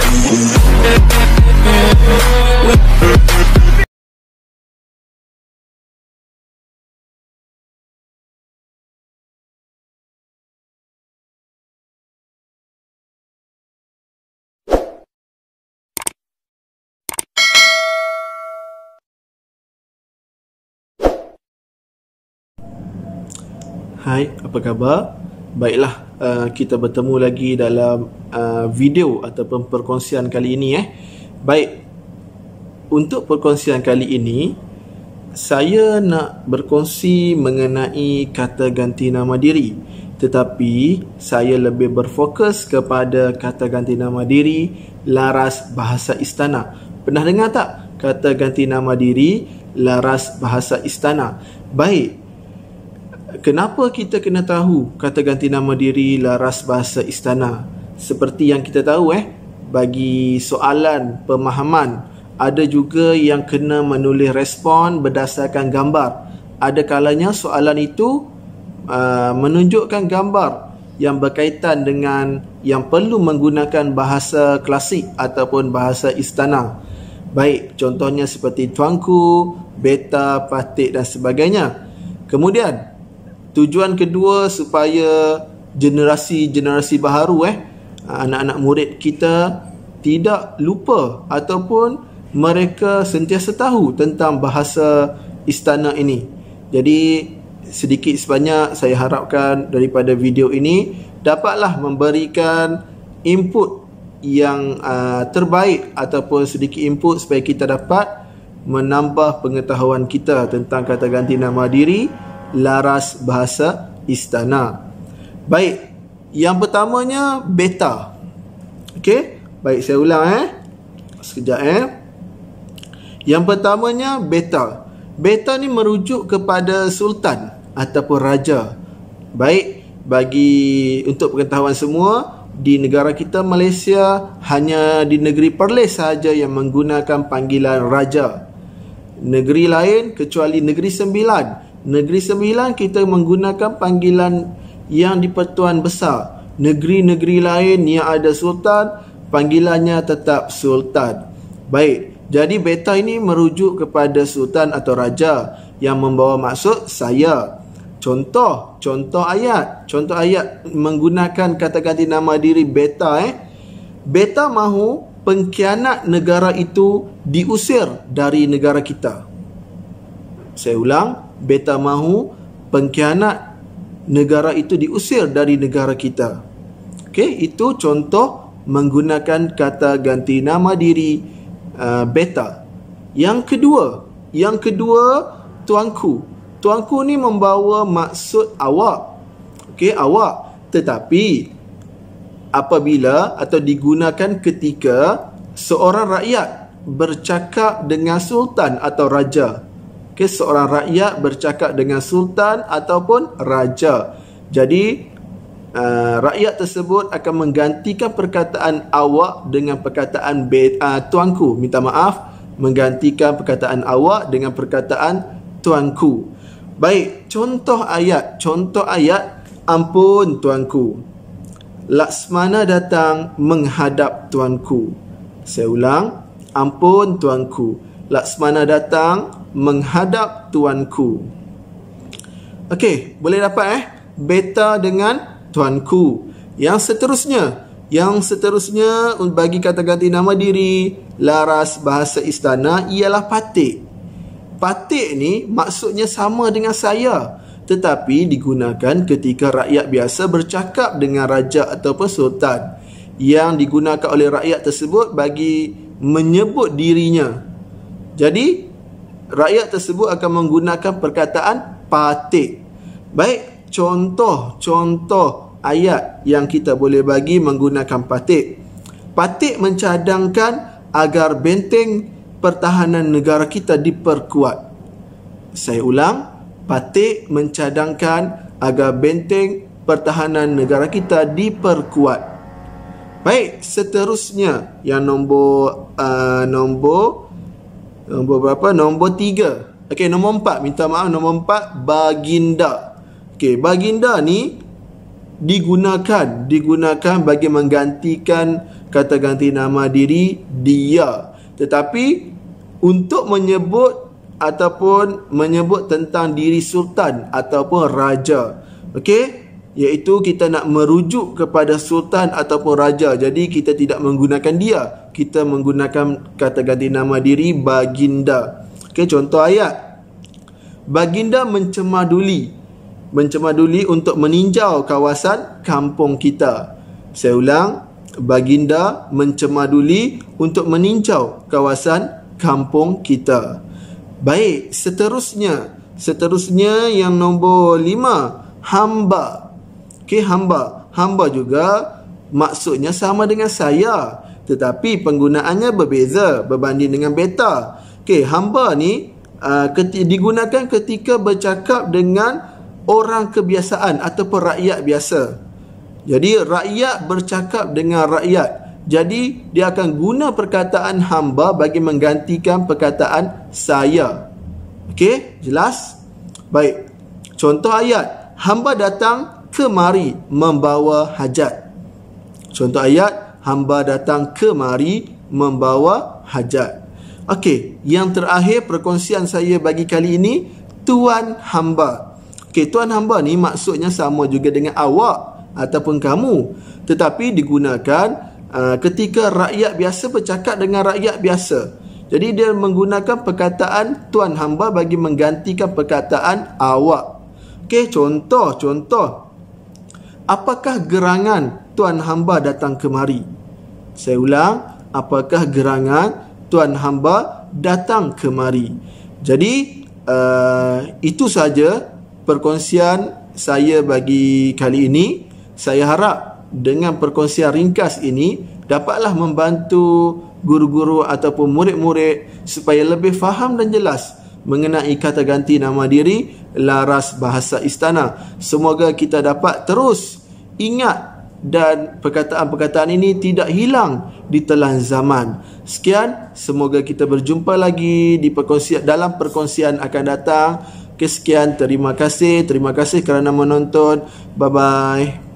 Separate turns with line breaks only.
Hai, apa khabar? Baiklah, kita bertemu lagi dalam video ataupun perkongsian kali ini. Baik, untuk perkongsian kali ini, saya nak berkongsi mengenai kata ganti nama diri. Tetapi, saya lebih berfokus kepada kata ganti nama diri laras bahasa istana. Pernah dengar tak kata ganti nama diri laras bahasa istana? Baik, kenapa kita kena tahu kata ganti nama diri laras bahasa istana? Seperti yang kita tahu bagi soalan pemahaman, ada juga yang kena menulis respon berdasarkan gambar. Ada kalanya soalan itu menunjukkan gambar yang berkaitan dengan yang perlu menggunakan bahasa klasik ataupun bahasa istana. Baik, contohnya seperti tuanku, beta, patik dan sebagainya. Kemudian tujuan kedua supaya generasi-generasi baharu anak-anak murid kita tidak lupa ataupun mereka sentiasa tahu tentang bahasa istana ini. Jadi sedikit sebanyak saya harapkan daripada video ini dapatlah memberikan input yang terbaik ataupun sedikit input supaya kita dapat menambah pengetahuan kita tentang kata ganti nama diri laras bahasa istana. Baik, yang pertamanya beta. Okey, baik saya ulang sekejap Yang pertamanya beta. Beta ni merujuk kepada sultan ataupun raja. Baik, untuk pengetahuan semua, di negara kita Malaysia hanya di negeri Perlis sahaja yang menggunakan panggilan raja. Negeri lain kecuali Negeri Sembilan, Negeri Sembilan kita menggunakan panggilan yang di Pertuan Besar. Negeri-negeri lain yang ada sultan, panggilannya tetap sultan. Baik, jadi beta ini merujuk kepada sultan atau raja yang membawa maksud saya. Contoh ayat menggunakan kata ganti nama diri beta. Beta mahu pengkhianat negara itu diusir dari negara kita. Saya ulang, beta mahu pengkhianat negara itu diusir dari negara kita. Okey, itu contoh menggunakan kata ganti nama diri beta. Yang kedua tuanku. Tuanku ni membawa maksud awak. Okey, awak. Tetapi apabila atau digunakan ketika seorang rakyat bercakap dengan sultan atau raja. Okay, seorang rakyat bercakap dengan sultan ataupun raja. Jadi rakyat tersebut akan menggantikan perkataan awak dengan perkataan tuanku. Minta maaf, menggantikan perkataan awak dengan perkataan tuanku. Baik, contoh ayat. Ampun tuanku, Laksmana datang menghadap tuanku. Saya ulang, ampun tuanku, Laksmana datang menghadap tuanku. Okey, boleh dapat beta dengan tuanku. Yang seterusnya bagi kata ganti nama diri laras bahasa istana ialah patik. Patik ni maksudnya sama dengan saya, tetapi digunakan ketika rakyat biasa bercakap dengan raja ataupun sultan. Yang digunakan oleh rakyat tersebut bagi menyebut dirinya. Jadi rakyat tersebut akan menggunakan perkataan patik. Baik, contoh ayat yang kita boleh bagi menggunakan patik. Patik mencadangkan agar benteng pertahanan negara kita diperkuat. Saya ulang, patik mencadangkan agar benteng pertahanan negara kita diperkuat. Baik, seterusnya yang nombor berapa? Nombor 3. Okey, nombor 4. Minta maaf, nombor 4, baginda. Okey, baginda ni digunakan bagi menggantikan kata ganti nama diri dia. Tetapi untuk menyebut ataupun menyebut tentang diri sultan ataupun raja, okey, iaitu kita nak merujuk kepada sultan ataupun raja, jadi kita tidak menggunakan dia, kita menggunakan kata ganti nama diri baginda. Okey, contoh ayat. Baginda mencemaduli untuk meninjau kawasan kampung kita. Saya ulang, baginda mencemaduli untuk meninjau kawasan kampung kita. Baik, seterusnya yang nombor 5, hamba. Okey, hamba juga maksudnya sama dengan saya, tetapi penggunaannya berbeza berbanding dengan beta. Okey, hamba ni digunakan ketika bercakap dengan orang kebiasaan ataupun rakyat biasa. Jadi rakyat bercakap dengan rakyat, jadi dia akan guna perkataan hamba bagi menggantikan perkataan saya. Okey, jelas? Baik, contoh ayat, hamba datang kemari membawa hajat. Contoh ayat, hamba datang kemari membawa hajat. Okey, yang terakhir perkongsian saya bagi kali ini, tuan hamba. Okey, tuan hamba ni maksudnya sama juga dengan awak ataupun kamu, tetapi digunakan ketika rakyat biasa bercakap dengan rakyat biasa. Jadi dia menggunakan perkataan tuan hamba bagi menggantikan perkataan awak. Okey, contoh. Apakah gerangan tuan hamba datang kemari? Saya ulang, apakah gerangan tuan hamba datang kemari? Jadi itu saja perkongsian saya bagi kali ini. Saya harap dengan perkongsian ringkas ini dapatlah membantu guru-guru ataupun murid-murid supaya lebih faham dan jelas mengenai kata ganti nama diri laras bahasa istana. Semoga kita dapat terus ingat dan perkataan-perkataan ini tidak hilang di telan zaman. Sekian, semoga kita berjumpa lagi di dalam perkongsian akan datang. Sekian, terima kasih kerana menonton. Bye bye.